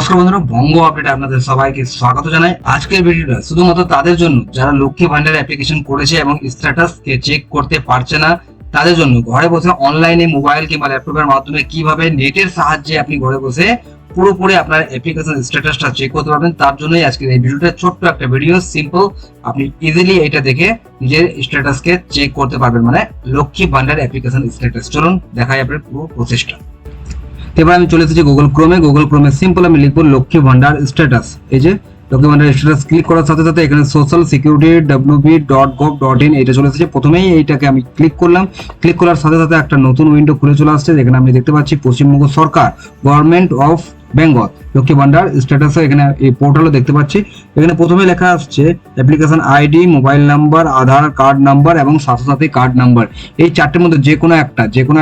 নমস্কার বন্ধুরা, বঙ্গ আপডেটে আপনাদের সবাইকে স্বাগত জানাই। আজকের ভিডিওটা শুধুমাত্র তাদের জন্য যারা লক্ষ্মী ভান্ডার অ্যাপ্লিকেশন করেছে এবং স্ট্যাটাস কে চেক করতে পারছে না, তাদের জন্য ঘরে বসে অনলাইনে মোবাইল কিংবা ল্যাপটপের মাধ্যমে কিভাবে নেটের সাহায্যে আপনি ঘরে বসে পুরোপুরি আপনার অ্যাপ্লিকেশন স্ট্যাটাসটা চেক করতে পারবেন। তার জন্যই আজকের এই ভিডিওটা, ছোট্ট একটা ভিডিও, সিম্পল। আপনি ইজিলি এটা দেখে নিজের স্ট্যাটাসকে চেক করতে পারবেন, মানে লক্ষ্মী ভান্ডার অ্যাপ্লিকেশন স্ট্যাটাস। চলুন দেখাই আপনার পুরো প্রসেসটা। এবার আমি চলে এসেছি গুগল ক্রোমে সিম্পল আমি লিখবো লক্ষ্মী ভান্ডার স্ট্যাটাস। এই যে লক্ষ্মী ভান্ডার স্ট্যাটাস ক্লিক করার সাথে সাথে এখানে সোশ্যাল সিকিউরিটি wb.gov.in এটা চলে এসেছে। প্রথমেই এইটাকে আমি ক্লিক করলাম। ক্লিক করার সাথে সাথে একটা নতুন উইন্ডো খুলে চলে আসছে, যেখানে আমি দেখতে পাচ্ছি পশ্চিমবঙ্গ সরকার, government of Bengal Lakshmi Bhandar status. এখানে এই পোর্টালও দেখতে পাচ্ছি। এখানে প্রথমে লেখা আসছে application ID, mobile number, Aadhaar card number এবং স্বাস্থ্যসাথী কার্ড নাম্বার। এই চারটের মধ্যে যে কোনো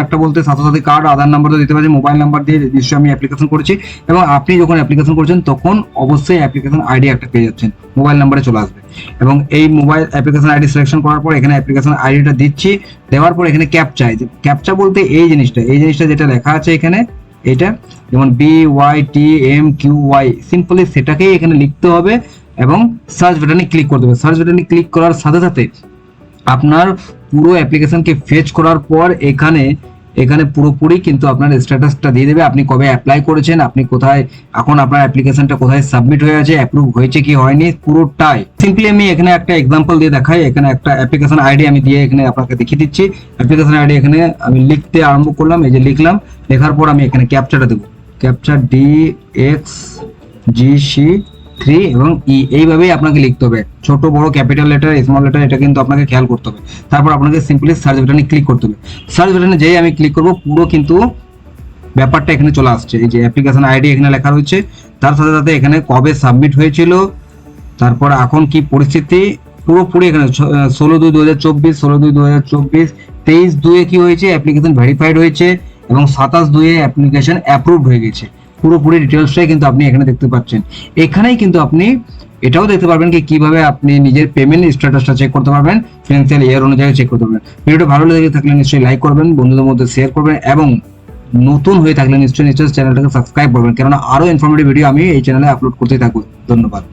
একটা বলতে স্বাস্থ্যসাথী কার্ড, আধার নাম্বার তো দিতে পারছি, মোবাইল নাম্বার দিয়ে নিশ্চয়ই আমি অ্যাপ্লিকেশন করেছি। এবং আপনি যখন অ্যাপ্লিকেশন করছেন তখন অবশ্যই অ্যাপ্লিকেশন আইডি একটা পেয়ে যাচ্ছেন, মোবাইল নাম্বারে চলে আসবে। এবং এই মোবাইল অ্যাপ্লিকেশন আইডি সিলেকশন করার পর এখানে অ্যাপ্লিকেশন আইডিটা দিচ্ছি। দেওয়ার পর এখানে ক্যাপচা বলতে এই জিনিসটা যেটা লেখা আছে এখানে, এটা যেমন BYTMQY, সিম্পলি সেটাকেই এখানে লিখতে হবে এবং সার্চ বাটনে ক্লিক করতে হবে। সার্চ বাটনে ক্লিক করার সাথে সাথে আপনার পুরো অ্যাপ্লিকেশনকে ফেচ করার পর এখানে পুরোপুরি কিন্তু আপনার স্ট্যাটাসটা দিয়ে দেবে, আপনি কবে অ্যাপ্লাই করেছেন, আপনি কোথায়, এখন আপনার অ্যাপ্লিকেশনটা কোথায় সাবমিট হয়ে আছে, অ্যাপ্রুভ হয়েছে কি হয়নি, পুরোটাই। সিম্পলি আমি এখানে একটা এক্সাম্পল দিয়ে দেখাই। এখানে একটা অ্যাপ্লিকেশন আইডি আমি দিয়ে এখানে আপনাকে দেখিয়ে দিচ্ছি। অ্যাপ্লিকেশন আইডি এখানে আমি লিখতে আরম্ভ করলাম। এই যে লিখলাম, লেখার পর আমি এখানে ক্যাপচাটা দেবো, ক্যাপচা DXGC3 এবং E, এইভাবেই আপনাকে লিখতে হবে। ছোট বড়, ক্যাপিটাল লেটার, স্মল লেটার, এটা কিন্তু আপনাকে খেয়াল করতে হবে। তারপর আপনাকে সিম্পলি সার্চ বাটনে ক্লিক করতে হবে। সার্চ বাটনে যেই আমি ক্লিক করব, পুরো কিন্তু ব্যাপারটা এখানে চলে আসছে। এই যে অ্যাপ্লিকেশন আইডি এখানে লেখা রয়েছে, তার সাথে সাথে এখানে কবে সাবমিট হয়েছিল, তারপর এখন কি পরিস্থিতি, পুরোপুরি এখানে 16/2/2024, 16/2/2024, 23/2 কি হয়েছে, অ্যাপ্লিকেশন ভেরিফাইড হয়েছে এবং 27/2 অ্যাপ্লিকেশন অ্যাপ্রুভড হয়ে গেছে। পুরোপুরি ডিটেলসটাই কিন্তু আপনি এখানে দেখতে পাচ্ছেন। এখানেই কিন্তু আপনি এটাও দেখতে পারবেন কি কিভাবে আপনি নিজের পেমেন্ট স্ট্যাটাসটা চেক করতে পারবেন, ফিনান্সিয়াল ইয়ার অনুযায়ী চেক করতে পারবেন। ভিডিওটা ভালো লেগে থাকলে নিশ্চয়ই লাইক করবেন, বন্ধুদের মধ্যে শেয়ার করবেন এবং নতুন হয়ে থাকলে নিশ্চয়ই চ্যানেলটাকে সাবস্ক্রাইব করবেন, কেননা আরো ইনফরমেটিভ ভিডিও আমি এই চ্যানেলে আপলোড করতে থাকবো। ধন্যবাদ।